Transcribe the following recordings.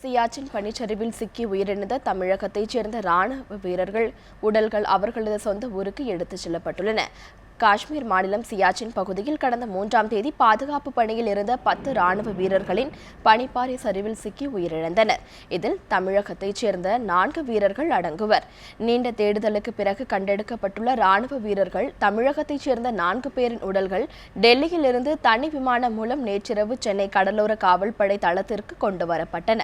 சியாச்சின் பனிச்சரிவில் சிக்கி உயிரிழந்த தமிழகத்தைச் சேர்ந்த ராணுவ வீரர்கள் உடல்கள் அவர்களது சொந்த ஊருக்கு எடுத்துச் செல்லப்பட்டுள்ளன. காஷ்மீர் மாநிலம் சியாச்சின் பகுதியில் கடந்த 3ஆம் தேதி பாதுகாப்பு பணியில் இருந்த 10 ராணுவ வீரர்களின் பனிப்பாறை சரிவில் சிக்கி உயிரிழந்தனர். இதில் தமிழகத்தைச் சேர்ந்த 4 வீரர்கள் அடங்குவர். நீண்ட தேடுதலுக்கு பிறகு கண்டெடுக்கப்பட்டுள்ள ராணுவ வீரர்கள் தமிழகத்தைச் சேர்ந்த 4 பேரின் உடல்கள் டெல்லியில் இருந்து தனி விமானம் மூலம் நேற்றிரவு சென்னை கடலோர காவல்படை தளத்திற்கு கொண்டு வரப்பட்டன.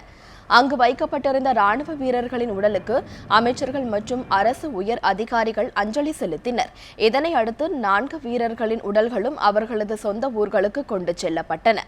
அங்கு வைக்கப்பட்டிருந்த ராணுவ வீரர்களின் உடலுக்கு அமைச்சர்கள் மற்றும் அரசு உயர் அதிகாரிகள் அஞ்சலி செலுத்தினர். இதனை அடுத்து 4 வீரர்களின் உடல்களும் அவர்களது சொந்த ஊர்களுக்கு கொண்டு செல்லப்பட்டன.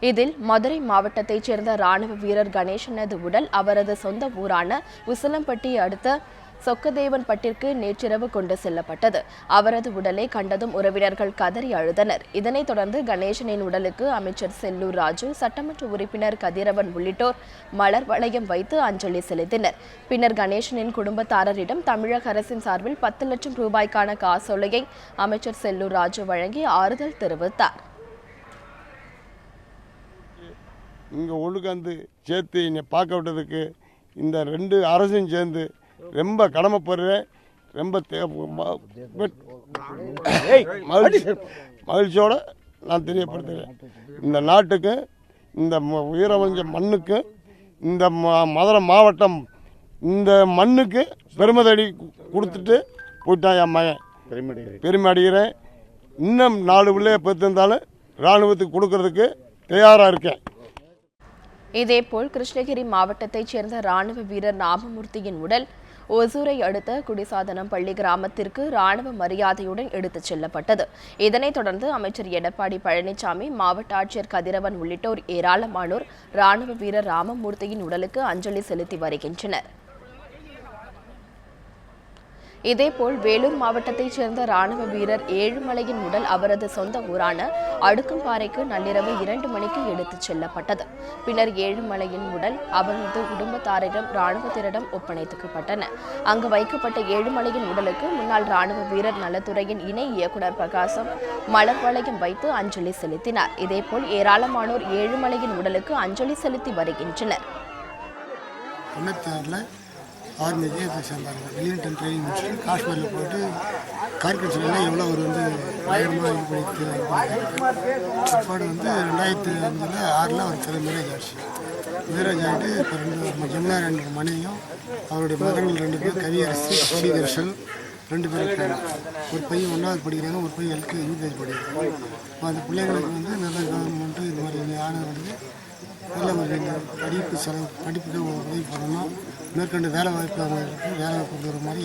இதில் மதுரை மாவட்டத்தைச் சேர்ந்த ராணுவ வீரர் கணேசனது உடல் அவரது சொந்த ஊரான உசிலம்பட்டி அடுத்த சொக்கதேவன்பட்டிற்கு நேற்றிரவு கொண்டு செல்லப்பட்டது. அவரது உடலை கண்டதும் உறவினர்கள் கதறி அழுதனர். இதனைத் தொடர்ந்து கணேசனின் உடலுக்கு அமைச்சர் செல்லூர் ராஜு, சட்டமன்ற உறுப்பினர் கதிரவன் உள்ளிட்டோர் மலர் வளையம் வைத்து அஞ்சலி செலுத்தினர். பின்னர் கணேசனின் குடும்பத்தாரரிடம் தமிழக அரசின் சார்பில் 10 லட்சம் ரூபாய்க்கான காசோலையை அமைச்சர் செல்லூர் ராஜு வழங்கி ஆறுதல் தெரிவித்தார். இங்கே ஒழுங்காந்து சேர்த்து என்னை பார்க்க விட்டதுக்கு இந்த 2 அரசும் சேர்ந்து ரொம்ப கடமைப்படுறேன். ரொம்ப மகிழ்ச்சியோடு நான் தெரியப்படுத்துகிறேன். இந்த நாட்டுக்கு, இந்த வீரவஞ்ச மண்ணுக்கு, இந்த மதுரை மாவட்டம் இந்த மண்ணுக்கு பெருமைதடி கொடுத்துட்டு போயிட்டான் என் மகன். பெருமை அடைகிறேன். இன்னும் 4 பிள்ளைய பெற்றிருந்தாலும் இராணுவத்துக்கு கொடுக்கறதுக்கு தயாராக இருக்கேன். இதேபோல் கிருஷ்ணகிரி மாவட்டத்தைச் சேர்ந்த ராணுவ வீரர் நாமமூர்த்தியின் உடல் ஒசூரை அடுத்த குடிசாதனம் பள்ளி கிராமத்திற்கு ராணுவ மரியாதையுடன் எடுத்துச் செல்லப்பட்டது. இதனைத் தொடர்ந்து அமைச்சர் எடப்பாடி பழனிசாமி, மாவட்ட ஆட்சியர் கதிரவன் உள்ளிட்டோர் ஏராளமானோர் ராணுவ வீரர் ராமமூர்த்தியின் உடலுக்கு அஞ்சலி செலுத்தி வருகின்றனர். இதேபோல் வேலூர் மாவட்டத்தைச் சேர்ந்த ராணுவ வீரர் ஏழுமலையின் உடல் அவரது சொந்த ஊரான அடுக்கம்பாறைக்கு நள்ளிரவு 2 மணிக்கு எடுத்துச் செல்லப்பட்டது. பின்னர் ஏழுமலையின் உடல் அவரது குடும்பத்தாரிடம் ராணுவத்தினரிடம் ஒப்படைக்கப்பட்டன. அங்கு வைக்கப்பட்ட ஏழுமலையின் உடலுக்கு முன்னாள் ராணுவ வீரர் நலத்துறையின் இணை இயக்குநர் பிரகாசம் மலர் வளையம் வைத்து அஞ்சலி செலுத்தினார். இதேபோல் ஏராளமானோர் ஏழுமலையின் உடலுக்கு அஞ்சலி செலுத்தி வருகின்றனர். ஆர்மிக்கு இப்போ சேர்ந்தாங்க. வெளியிட்ட ட்ரைனிங் முடிச்சுட்டு காஷ்மீரில் போயிட்டு கார்கிட்ஸ்லாம் எவ்வளோ அவர் பயங்கரமாக இது பண்ணிட்டு சாப்பாடு 2005 6 அவர் சில மேரேஜ் ஆச்சு. மேரேஜ் ஆகிட்டு இப்போ ஜமுனா 2 மனையும் அவருடைய மகன்கள் 2 பேர் கவியரசு, ஸ்ரீதர்ஷன் 2 பேர் இருக்காங்க. ஒரு பையன் 1வது படிக்கிறாங்க, ஒரு பையன் யூகேஜி படிக்கிறாங்க. அந்த பிள்ளைங்களுக்கு நல்ல கவர்மெண்ட்டு இது மாதிரி ஆனது நல்ல ஒரு படிப்புக்கு உதவி பண்ணணும். மேற்கொண்டு வேலை வாய்ப்பு அவங்களுக்கு வேலை வாய்ப்பு மாதிரி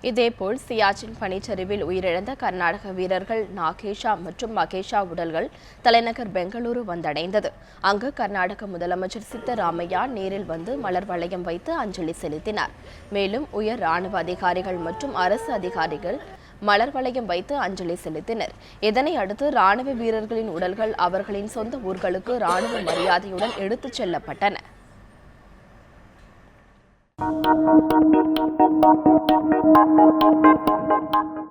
இதேபோல் சியாச்சின் பனிச்சரிவில் உயிரிழந்த கர்நாடக வீரர்கள் நாகேஷா மற்றும் மகேஷா உடல்கள் தலைநகர் பெங்களூரு வந்தடைந்தது. அங்கு கர்நாடக முதலமைச்சர் சித்தராமையா நேரில் வந்து மலர் வளையம் வைத்து அஞ்சலி செலுத்தினார். மேலும் உயர் ராணுவ அதிகாரிகள் மற்றும் அரசு அதிகாரிகள் மலர் வளையம் வைத்து அஞ்சலி செலுத்தினர். இதனை அடுத்து ராணுவ வீரர்களின் உடல்கள் அவர்களின் சொந்த ஊர்களுக்கு ராணுவ மரியாதையுடன் எடுத்துச் செல்லப்பட்டன.